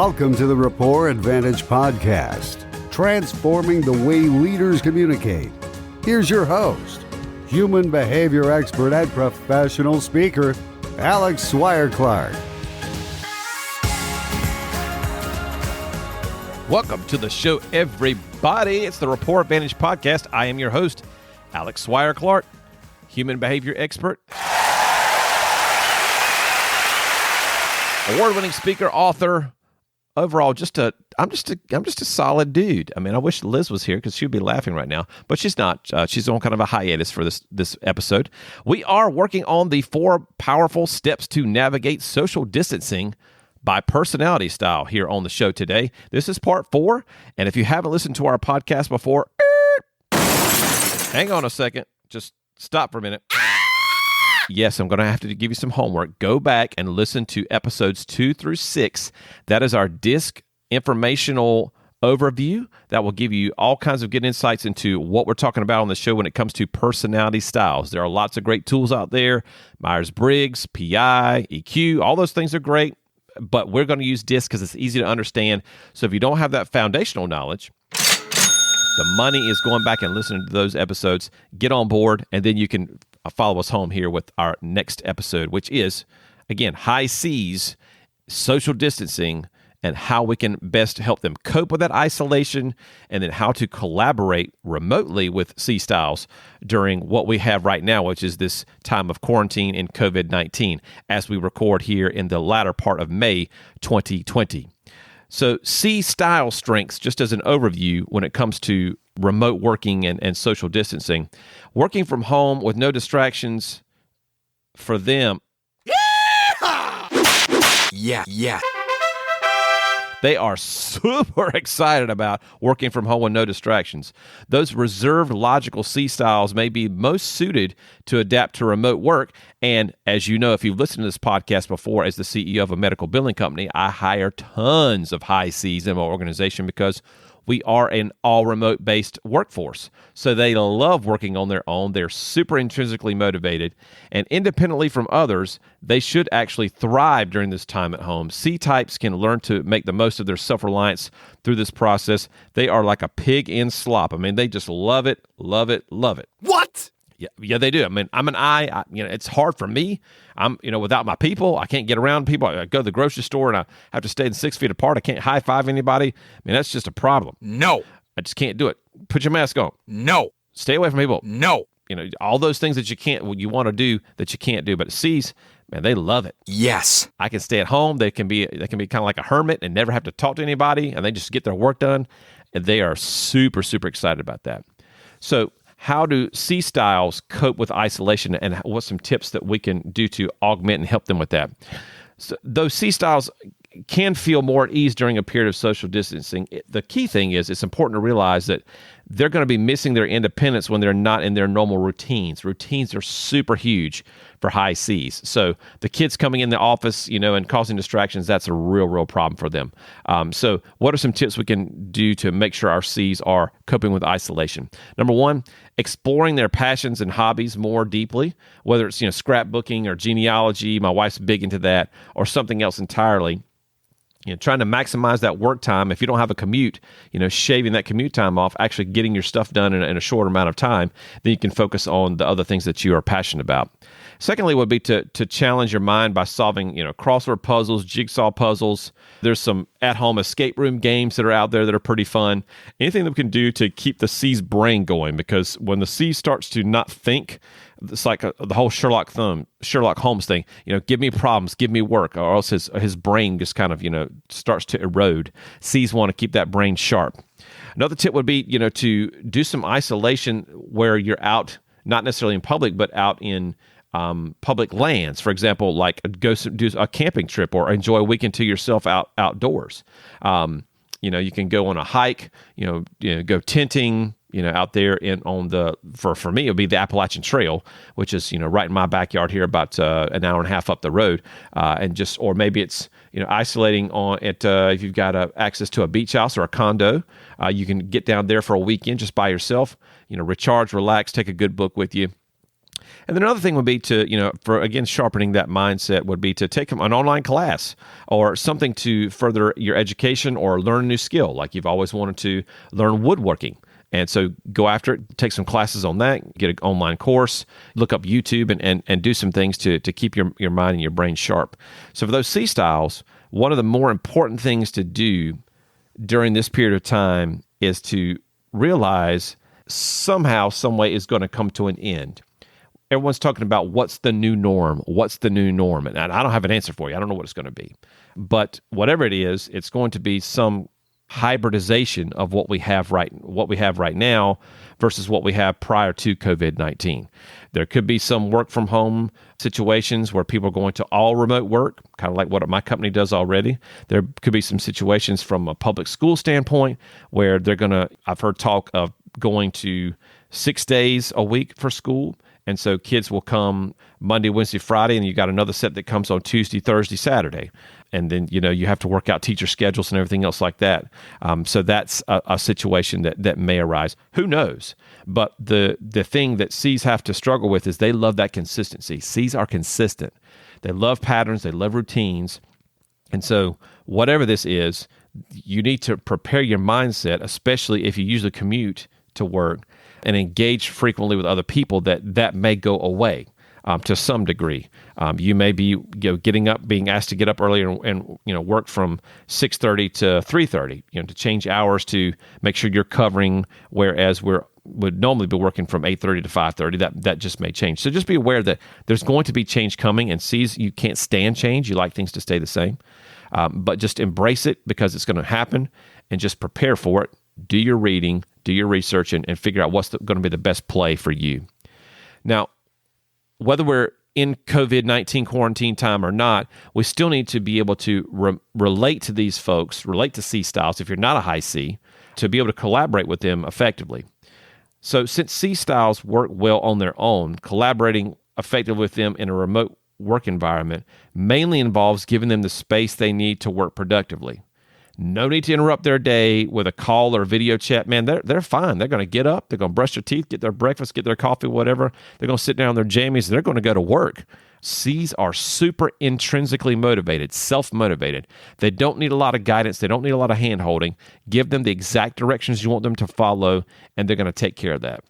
Welcome to the Rapport Advantage Podcast, transforming the way leaders communicate. Here's your host, human behavior expert and professional speaker, Alex Swire-Clark. Welcome to the show, everybody. It's the Rapport Advantage Podcast. I am your host, Alex Swire-Clark, human behavior expert, award-winning speaker, author. Overall, I'm just a solid dude. I mean, I wish Liz was here because she would be laughing right now, but she's not. She's on kind of a hiatus for this episode. We are working on the 4 powerful steps to navigate social distancing by personality style here on the show today. This is part 4, and if you haven't listened to our podcast before, hang on a second. Just stop for a minute. Yes, I'm going to have to give you some homework. Go back and listen to episodes 2 through 6. That is our DISC informational overview that will give you all kinds of good insights into what we're talking about on the show when it comes to personality styles. There are lots of great tools out there. Myers-Briggs, PI, EQ, all those things are great, but we're going to use DISC because it's easy to understand. So if you don't have that foundational knowledge, the money is going back and listening to those episodes. Get on board, and then you can follow us home here with our next episode, which is, again, high C's, social distancing, and how we can best help them cope with that isolation, and then how to collaborate remotely with C styles during what we have right now, which is this time of quarantine and COVID-19, as we record here in the latter part of May 2020. So C style strengths, just as an overview when it comes to remote working and social distancing. Working from home with no distractions for them. Yeah. They are super excited about working from home with no distractions. Those reserved, logical C styles may be most suited to adapt to remote work. And as you know, if you've listened to this podcast before, as the CEO of a medical billing company, I hire tons of high Cs in my organization because we are an all-remote based workforce. So they love working on their own. They're super intrinsically motivated. And independently from others, they should actually thrive during this time at home. C-types can learn to make the most of their self-reliance through this process. They are like a pig in slop. I mean, they just love it. What? Yeah, they do. I mean, I'm an I. It's hard for me. I'm, without my people, I can't get around people. I go to the grocery store and I have to stay 6 feet apart. I can't high five anybody. I mean, that's just a problem. No. I just can't do it. Put your mask on. No. Stay away from people. No. All those things that you want to do that you can't do. But C's, man, they love it. Yes. I can stay at home. They can be kind of like a hermit and never have to talk to anybody, and they just get their work done. And they are super, super excited about that. So, how do C styles cope with isolation, and what's some tips that we can do to augment and help them with that? So those C styles can feel more at ease during a period of social distancing. The key thing is it's important to realize that they're going to be missing their independence when they're not in their normal routines. Routines are super huge for high Cs. So the kids coming in the office, and causing distractions, that's a real problem for them. So what are some tips we can do to make sure our Cs are coping with isolation? Number 1, exploring their passions and hobbies more deeply, whether it's, scrapbooking or genealogy. My wife's big into that, or something else entirely. Trying to maximize that work time. If you don't have a commute, shaving that commute time off, actually getting your stuff done in a short amount of time, then you can focus on the other things that you are passionate about. Secondly, would be to challenge your mind by solving, crossword puzzles, jigsaw puzzles. There's some at-home escape room games that are out there that are pretty fun. Anything that we can do to keep the C's brain going, because when the C starts to not think, it's like the whole Sherlock Holmes thing. Give me problems, give me work, or else his brain just kind of starts to erode. C's want to keep that brain sharp. Another tip would be to do some isolation where you're out, not necessarily in public, but out in public lands. For example, like do a camping trip or enjoy a weekend to yourself outdoors. You can go on a hike. Go tenting. Out there for me, it would be the Appalachian Trail, which is, right in my backyard here, about an hour and a half up the road. Or maybe it's, isolating if you've got access to a beach house or a condo, you can get down there for a weekend just by yourself, recharge, relax, take a good book with you. And then another thing would be to, for again, sharpening that mindset would be to take an online class or something to further your education or learn a new skill. Like you've always wanted to learn woodworking. And so go after it, take some classes on that, get an online course, look up YouTube and do some things to keep your mind and your brain sharp. So for those C styles, one of the more important things to do during this period of time is to realize somehow, some way is going to come to an end. Everyone's talking about what's the new norm. What's the new norm? And I don't have an answer for you. I don't know what it's going to be. But whatever it is, it's going to be some hybridization of what we have right now versus what we have prior to COVID-19. There could be some work from home situations where people are going to all remote work, kind of like what my company does already. There could be some situations from a public school standpoint where I've heard talk of going to 6 days a week for school. And so kids will come Monday, Wednesday, Friday, and you got another set that comes on Tuesday, Thursday, Saturday. And then, you have to work out teacher schedules and everything else like that. So that's a situation that may arise. Who knows? But the thing that C's have to struggle with is they love that consistency. C's are consistent. They love patterns. They love routines. And so whatever this is, you need to prepare your mindset, especially if you usually commute to work and engage frequently with other people, that may go away. To some degree, you may be being asked to get up earlier and work from 6:30 to 3:30. To change hours to make sure you're covering. Whereas would normally be working from 8:30 to 5:30. That just may change. So just be aware that there's going to be change coming. And C's, you can't stand change. You like things to stay the same, but just embrace it because it's going to happen, and just prepare for it. Do your reading, do your research, and figure out what's going to be the best play for you. Now, whether we're in COVID-19 quarantine time or not, we still need to be able to relate to these folks, relate to C styles, if you're not a high C, to be able to collaborate with them effectively. So since C styles work well on their own, collaborating effectively with them in a remote work environment mainly involves giving them the space they need to work productively. No need to interrupt their day with a call or a video chat. Man, they're fine. They're going to get up. They're going to brush their teeth, get their breakfast, get their coffee, whatever. They're going to sit down in their jammies. They're going to go to work. C's are super intrinsically motivated, self-motivated. They don't need a lot of guidance. They don't need a lot of hand-holding. Give them the exact directions you want them to follow, and they're going to take care of that.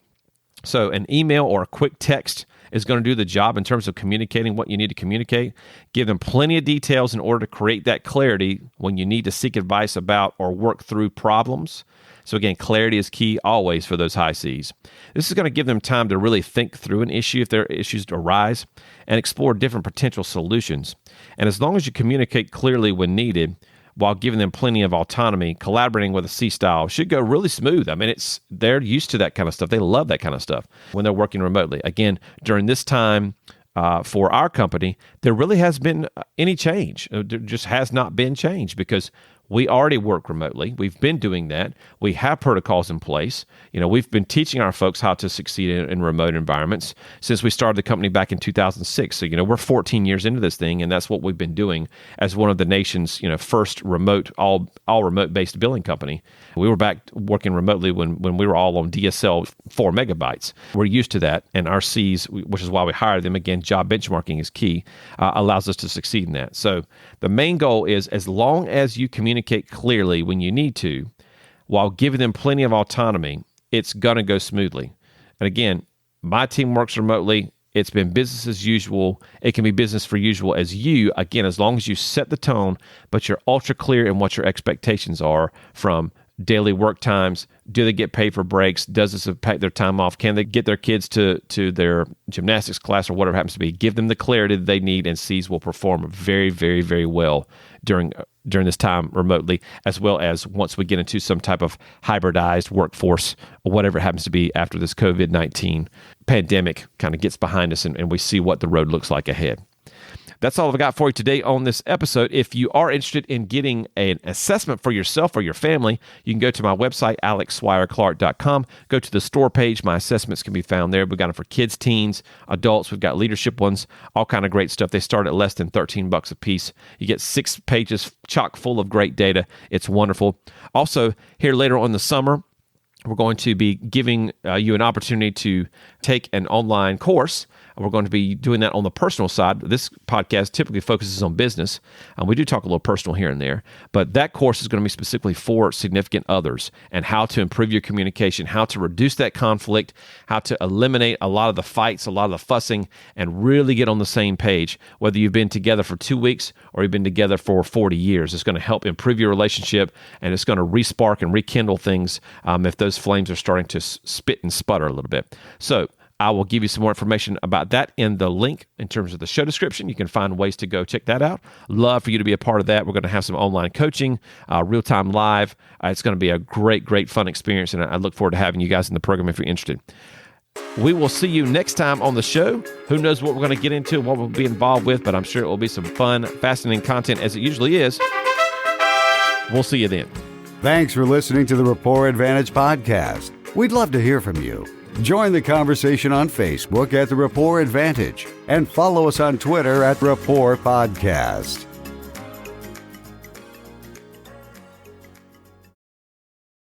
So an email or a quick text is going to do the job in terms of communicating what you need to communicate. Give them plenty of details in order to create that clarity when you need to seek advice about or work through problems. So again, clarity is key always for those high Cs. This is going to give them time to really think through an issue if there are issues arise and explore different potential solutions. And as long as you communicate clearly when needed, while giving them plenty of autonomy, collaborating with a C style should go really smooth. I mean, they're used to that kind of stuff. They love that kind of stuff when they're working remotely. Again, during this time for our company, there really has been any change. There just has not been change because we already work remotely. We've been doing that. We have protocols in place. We've been teaching our folks how to succeed in remote environments since we started the company back in 2006. So, we're 14 years into this thing, and that's what we've been doing as one of the nation's, first remote, all remote-based billing company. We were back working remotely when we were all on DSL 4 megabytes. We're used to that, and our Cs, which is why we hired them, again, job benchmarking is key, allows us to succeed in that. So the main goal is as long as you communicate clearly when you need to, while giving them plenty of autonomy, it's going to go smoothly. And again, my team works remotely. It's been business as usual. It can be business for usual as as long as you set the tone, but you're ultra clear in what your expectations are from daily work times. Do they get paid for breaks? Does this impact their time off? Can they get their kids to their gymnastics class or whatever it happens to be? Give them the clarity that they need, and C's will perform very, very, very well during this time remotely, as well as once we get into some type of hybridized workforce or whatever it happens to be after this COVID-19 pandemic kind of gets behind us and we see what the road looks like ahead. That's all I've got for you today on this episode. If you are interested in getting an assessment for yourself or your family, you can go to my website, alexswire-clark.com. Go to the store page. My assessments can be found there. We've got them for kids, teens, adults. We've got leadership ones, all kind of great stuff. They start at less than $13 a piece. You get 6 pages chock full of great data. It's wonderful. Also, here later on in the summer, we're going to be giving you an opportunity to take an online course. We're going to be doing that on the personal side. This podcast typically focuses on business. We do talk a little personal here and there, but that course is going to be specifically for significant others and how to improve your communication, how to reduce that conflict, how to eliminate a lot of the fights, a lot of the fussing, and really get on the same page, whether you've been together for 2 weeks or you've been together for 40 years. It's going to help improve your relationship, and it's going to re-spark and rekindle things if those flames are starting to spit and sputter a little bit. So I will give you some more information about that in the link in terms of the show description. You can find ways to go check that out. Love for you to be a part of that. We're going to have some online coaching, real-time live. It's going to be a great, great fun experience, and I look forward to having you guys in the program if you're interested. We will see you next time on the show. Who knows what we're going to get into and what we'll be involved with, but I'm sure it will be some fun, fascinating content as it usually is. We'll see you then. Thanks for listening to the Rapport Advantage podcast. We'd love to hear from you. Join the conversation on Facebook at The Rapport Advantage and follow us on Twitter at Rapport Podcast.